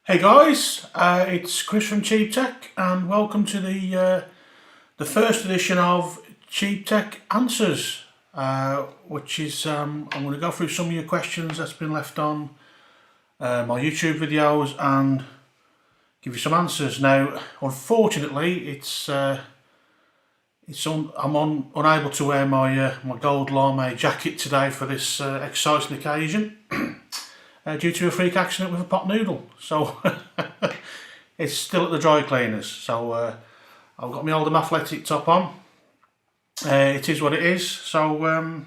Hey guys, it's Chris from Cheap Tech, and welcome to the first edition of Cheap Tech Answers, which is I'm going to go through some of your questions that's been left on my YouTube videos and give you some answers. Now, unfortunately, I'm unable to wear my gold lame jacket today for this exciting occasion. Due to a freak accident with a pot noodle. So it's still at the dry cleaners. So I've got my Oldham Athletic top on. It is what it is. So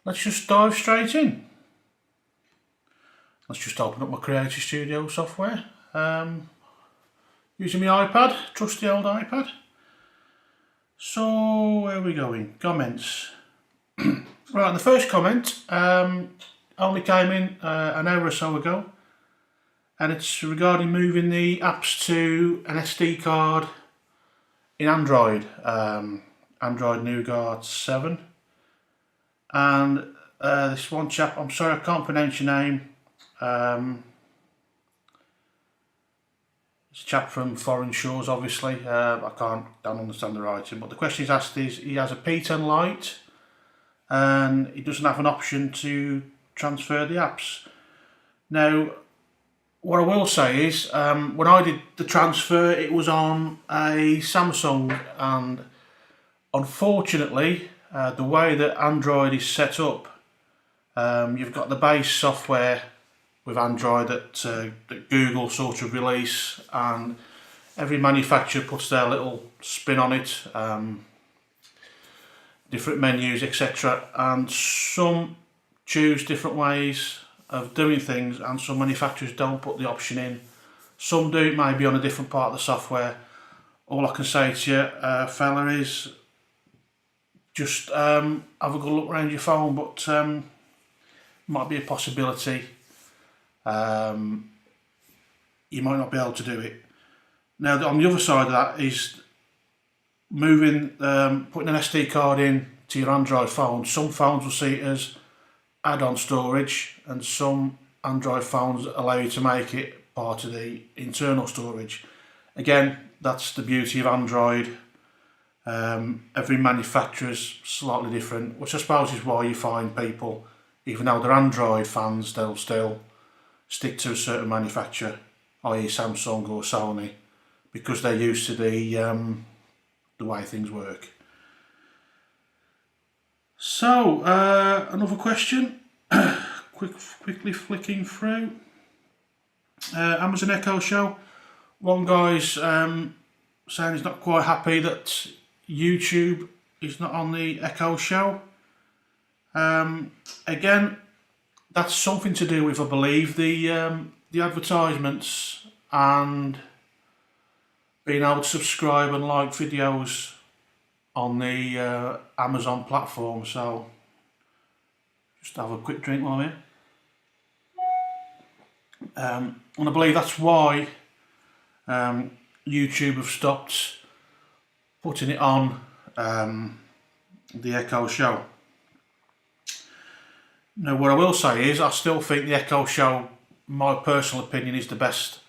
let's just dive straight in. Let's just open up my Creator Studio software. Using my iPad, trusty old iPad. So where are we going? Comments. Right, the first comment only came in an hour or so ago, and it's regarding moving the apps to an SD card in Android, Android Nougat 7. And this one chap, I'm sorry I can't pronounce your name, it's a chap from foreign shores obviously, don't understand the writing, but the question he's asked is, he has a P10 Lite and he doesn't have an option to transfer the apps. Now, what I will say is, when I did the transfer, it was on a Samsung, and unfortunately, the way that Android is set up, you've got the base software with Android that Google sort of release, and every manufacturer puts their little spin on it, different menus, etc. And some choose different ways of doing things, and some manufacturers don't put the option in. Some do, it may be on a different part of the software. All I can say to you, fella, is just have a good look around your phone, but might be a possibility. You might not be able to do it. Now, on the other side of that is moving, putting an SD card in to your Android phone. Some phones will see it as add-on storage, and some Android phones allow you to make it part of the internal storage. Again, that's the beauty of Android. Every manufacturer's slightly different, which I suppose is why you find people, even though they're Android fans, they'll still stick to a certain manufacturer, i.e. Samsung or Sony, because they're used to the way things work. So, another question, quickly flicking through. Amazon Echo Show. One guy's saying he's not quite happy that YouTube is not on the Echo Show. Again, that's something to do with, I believe, the advertisements and being able to subscribe and like videos on the Amazon platform. So just have a quick drink while I'm here. And I believe that's why YouTube have stopped putting it on the Echo Show. Now, what I will say is, I still think the Echo Show, my personal opinion, is the best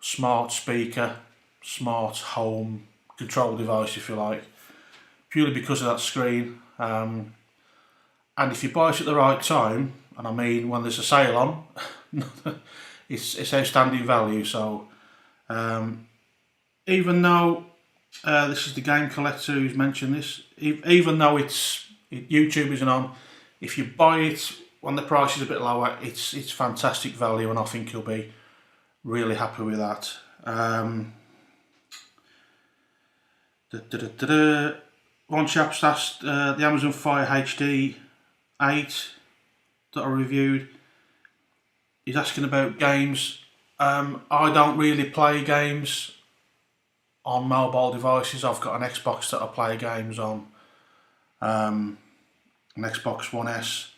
smart speaker, smart home control device, if you like, purely because of that screen. And if you buy it at the right time, and I mean when there's a sale on, it's outstanding value. So even though this is the Game Collector who's mentioned this, even though YouTube isn't on, if you buy it when the price is a bit lower, it's fantastic value, and I think you'll be really happy with that. One chap's asked the Amazon Fire HD 8 that I reviewed. He's asking about games. I don't really play games on mobile devices. I've got an Xbox that I play games on, an Xbox One S.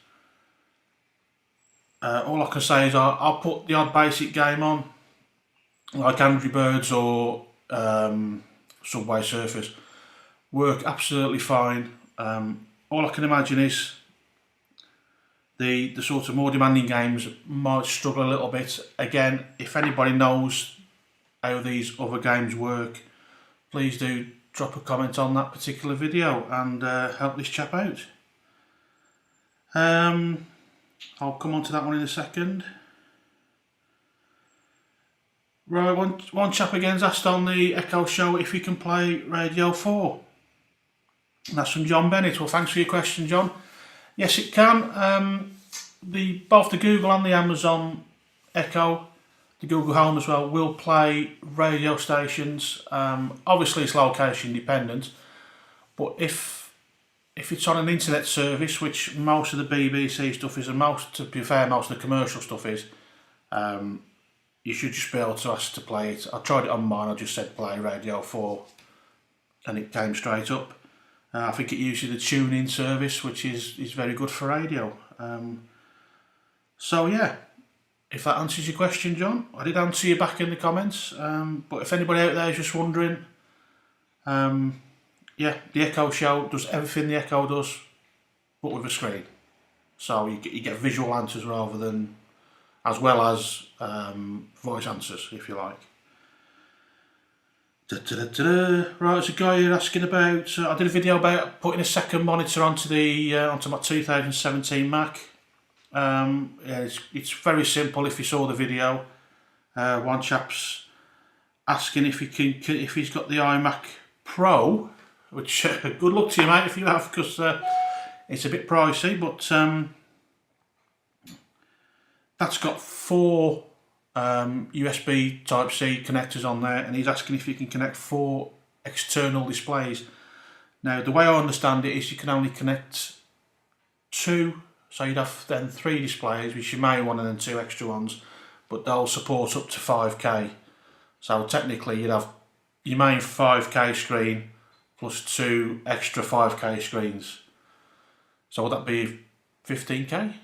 All I can say is I'll put the odd basic game on, like Angry Birds or Subway Surfers. Work absolutely fine. All I can imagine is The sort of more demanding games might struggle a little bit. Again, if anybody knows how these other games work, please do drop a comment on that particular video and help this chap out. I'll come on to that one in a second. Right, one chap again's asked on the Echo Show if he can play Radio 4. And that's from John Bennett. Well, thanks for your question, John. Yes, it can. Both the Google and the Amazon Echo, the Google Home as well, will play radio stations. Obviously, it's location dependent, but if it's on an internet service, which most of the BBC stuff is, and to be fair, most of the commercial stuff is, you should just be able to ask to play it. I tried it on mine. I just said play Radio 4, and it came straight up. I think it uses the tune-in service, which is very good for radio. So yeah, if that answers your question, John, I did answer you back in the comments. But if anybody out there is just wondering, yeah, the Echo Show does everything the Echo does, but with a screen. So you get visual answers rather than, as well as voice answers, if you like. Right, there's a guy here asking about. I did a video about putting a second monitor onto my 2017 Mac. Yeah, it's very simple. If you saw the video, one chap's asking if he's got the iMac Pro, which good luck to you, mate, if you have, because it's a bit pricey, but that's got 4 USB Type-C connectors on there, and he's asking if you can connect 4 external displays. Now, the way I understand it is you can only connect 2, so you'd have then 3 displays, which you may want, and then 2 extra ones, but they'll support up to 5K. So technically you'd have your main 5K screen plus 2 extra 5K screens. So would that be 15K?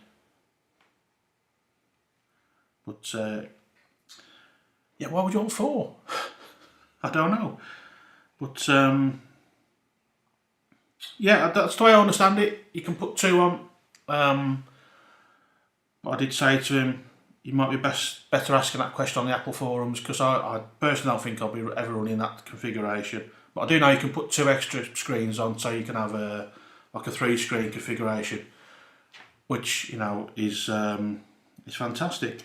But yeah, why would you want 4? I don't know. But yeah, that's the way I understand it. You can put 2 on. But I did say to him, you might be better asking that question on the Apple forums, because I personally don't think I'll be ever running that configuration. But I do know you can put 2 extra screens on, so you can have like a 3-screen configuration, which, you know, is fantastic.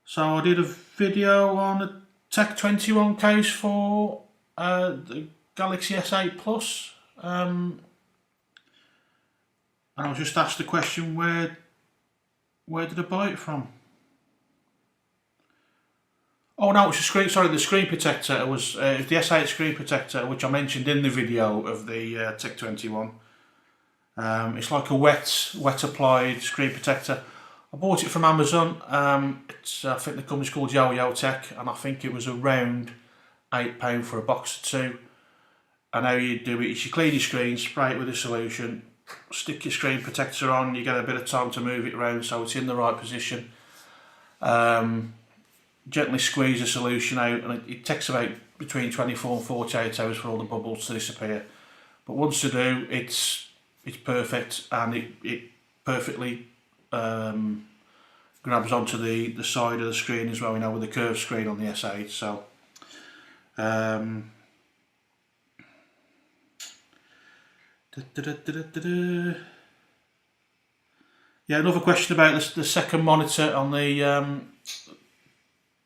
So I did a video on a Tech21 case for the Galaxy S8 Plus, and I was just asked the question, where did I buy it from? Oh no, it's a screen. Sorry, the screen protector. It was the S8 screen protector, which I mentioned in the video of the Tech21. It's like a wet applied screen protector. I bought it from Amazon. I think the company's called Yo-Yo Tech, and I think it was around £8 for a box of 2. And how you do it is you clean your screen, spray it with a solution, stick your screen protector on. You get a bit of time to move it around so it's in the right position. Gently squeeze the solution out, and it takes about between 24 and 48 hours for all the bubbles to disappear. But once they do, it's perfect, and it perfectly grabs onto the side of the screen as well, you know, with the curved screen on the S8. So yeah, another question about the second monitor on the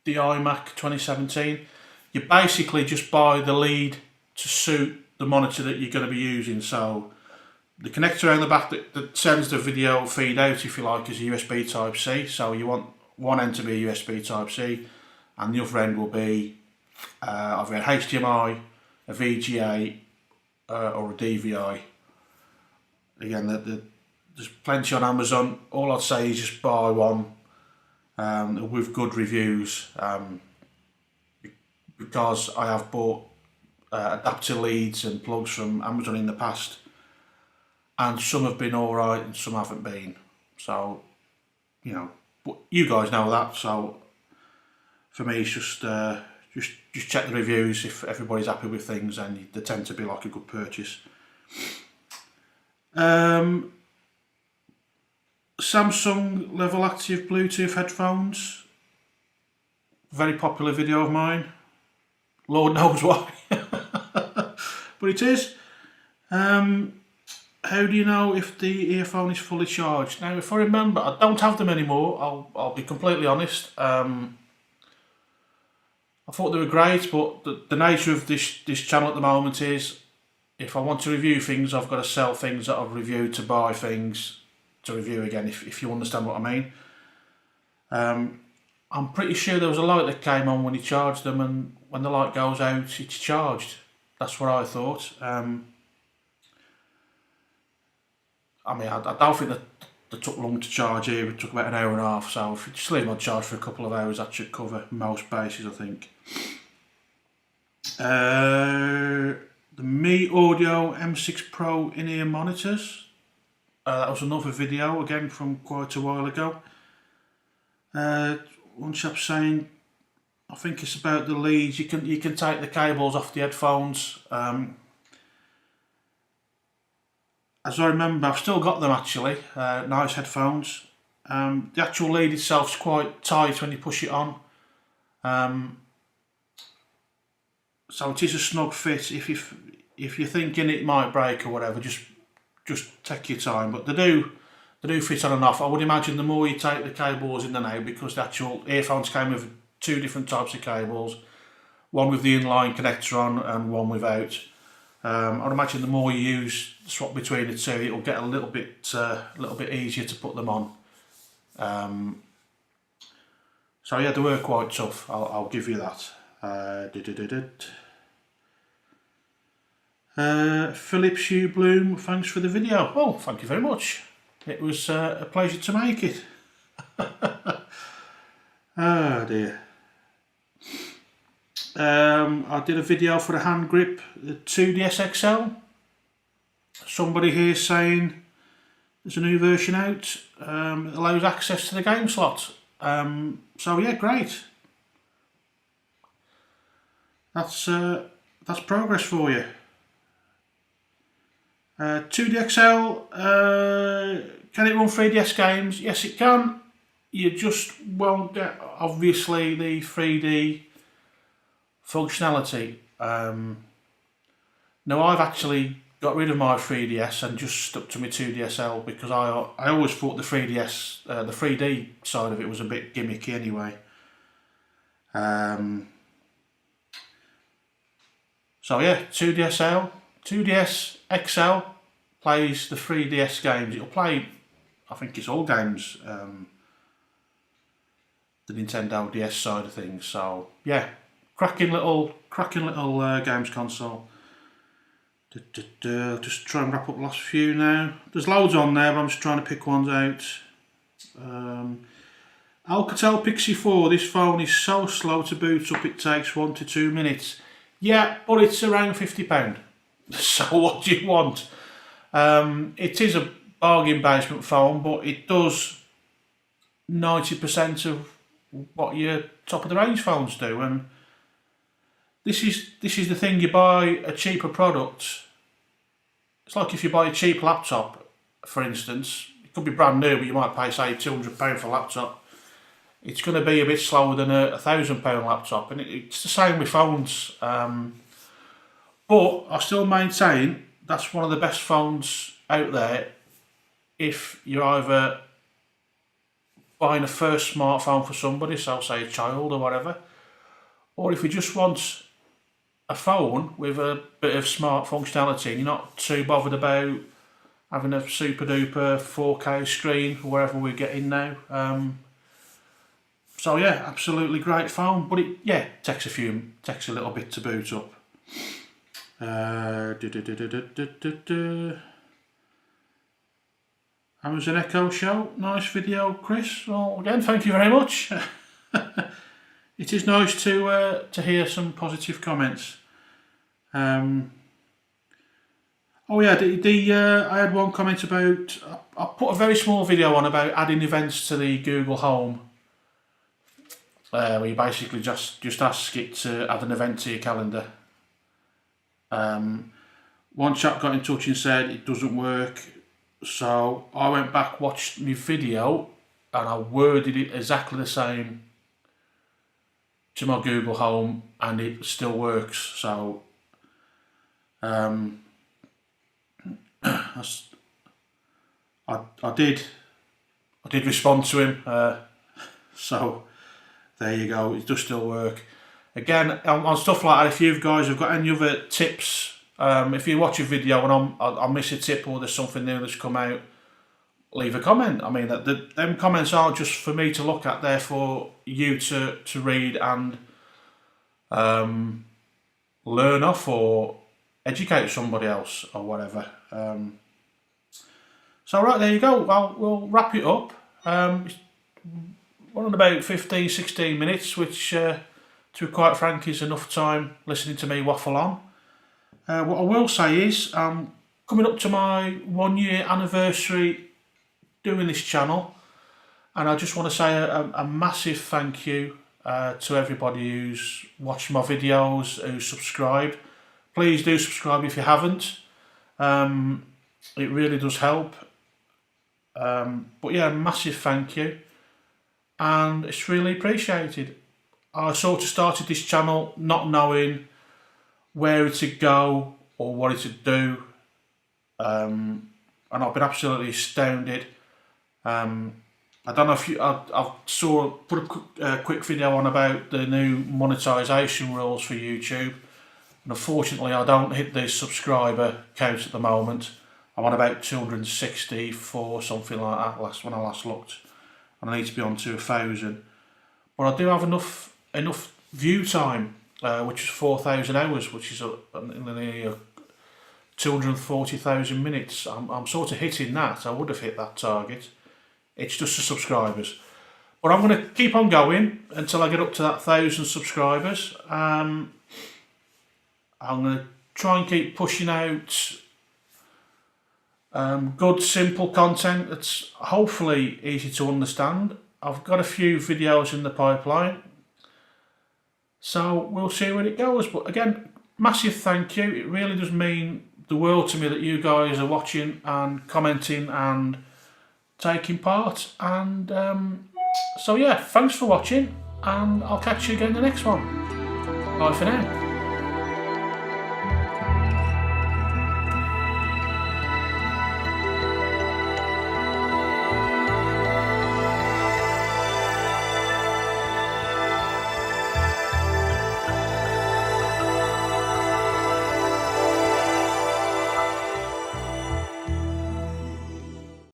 iMac 2017. You basically just buy the lead to suit the monitor that you're going to be using. So the connector around the back that sends the video feed out, if you like, is a USB Type-C. So you want one end to be a USB Type-C, and the other end will be either a HDMI, a VGA, or a DVI. Again, there's plenty on Amazon. All I'd say is just buy one with good reviews, because I have bought adapter leads and plugs from Amazon in the past, and some have been alright and some haven't been. So, you know, but you guys know that. So for me, it's just just check the reviews. If everybody's happy with things, then they tend to be like a good purchase. Samsung Level Active Bluetooth headphones. Very popular video of mine. Lord knows why. But it is. How do you know if the earphone is fully charged? Now, if I remember, I don't have them anymore. I'll be completely honest. I thought they were great, but the nature of this channel at the moment is, if I want to review things, I've got to sell things that I've reviewed to buy things to review again, if you understand what I mean. I'm pretty sure there was a light that came on when you charged them, and when the light goes out, it's charged. That's what I thought. I mean, I don't think that they took long to charge here. It took about an hour and a half, so if you just leave them on charge for a couple of hours, that should cover most bases, I think. The Mi Audio M6 Pro in-ear monitors. That was another video, again, from quite a while ago. One chap saying, I think it's about the leads. You can take the cables off the headphones. As I remember, I've still got them actually. Nice headphones. The actual lead itself is quite tight when you push it on. So it is a snug fit. If you're thinking it might break or whatever, just take your time. But they do fit on and off. I would imagine the more you take the cables in and out, because the actual earphones came with two different types of cables, one with the inline connector on and one without. I'd imagine the more you swap between the two, it'll get a little bit easier to put them on. So yeah, they were quite tough. I'll give you that. Philip Hugh Bloom, thanks for the video. Well, thank you very much. It was a pleasure to make it. Oh dear. I did a video for the hand grip, the 2DS XL. Somebody here saying there's a new version out. It allows access to the game slot. So yeah, great. That's progress for you. 2DXL, can it run 3DS games? Yes, it can. You just won't get, obviously, the 3D functionality. Now, I've actually got rid of my 3DS and just stuck to my 2DSL, because I always thought the 3DS, the 3D side of it was a bit gimmicky anyway. So yeah, 2DS XL plays the 3DS games. It'll play, I think it's all games, the Nintendo DS side of things. So yeah, cracking little games console. Just try and wrap up the last few now. There's loads on there, but I'm just trying to pick ones out. Alcatel Pixie 4. This phone is so slow to boot up, it takes 1 to 2 minutes. Yeah, but it's around £50. So what do you want? It is a bargain basement phone, but it does 90% of what your top of the range phones do. And this is the thing, you buy a cheaper product. It's like if you buy a cheap laptop, for instance. It could be brand new, but you might pay, say, £200 for a laptop. It's going to be a bit slower than a £1,000 laptop, and it's the same with phones. But I still maintain that's one of the best phones out there if you're either buying a first smartphone for somebody, so say a child or whatever, or if you just want a phone with a bit of smart functionality and you're not too bothered about having a super duper 4K screen or wherever we're getting now. So yeah, absolutely great phone, but it takes a little bit to boot up. Amazon Echo Show, nice video, Chris. Well, again, thank you very much. It is nice to hear some positive comments. Oh yeah, I had one comment about, I put a very small video on about adding events to the Google Home. where you basically just ask it to add an event to your calendar. One chap got in touch and said it doesn't work, so I went back, watched my video, and I worded it exactly the same to my Google Home, and it still works. So I did respond to him, so there you go, it does still work. Again, on stuff like that, if you guys have got any other tips, if you watch a video and I miss a tip or there's something new that's come out, leave a comment. I mean, them comments aren't just for me to look at, they're for you to read and learn off or educate somebody else or whatever. So right, there you go. Well, we'll wrap it up. We're on about 15-16 minutes, which to be quite frank is enough time listening to me waffle on. What I will say is I'm coming up to my 1 year anniversary doing this channel, and I just want to say a massive thank you to everybody who's watched my videos, who's subscribed. Please do subscribe if you haven't. It really does help. But yeah, massive thank you, and it's really appreciated. I sort of started this channel not knowing where it would go or what it would do, and I've been absolutely astounded. I don't know if I've put a quick video on about the new monetisation rules for YouTube, and unfortunately I don't hit the subscriber count at the moment. I'm on about 264, something like that, when I last looked, and I need to be on to 1,000. But I do have enough view time, which is 4,000 hours, which is nearly 240,000 minutes. I'm sort of hitting that. I would have hit that target. It's just the subscribers. But I'm going to keep on going until I get up to that 1,000 subscribers. I'm going to try and keep pushing out good, simple content that's hopefully easy to understand. I've got a few videos in the pipeline, so we'll see where it goes. But again, massive thank you. It really does mean the world to me that you guys are watching and commenting and taking part. And so yeah, thanks for watching, and I'll catch you again in the next one. Bye for now.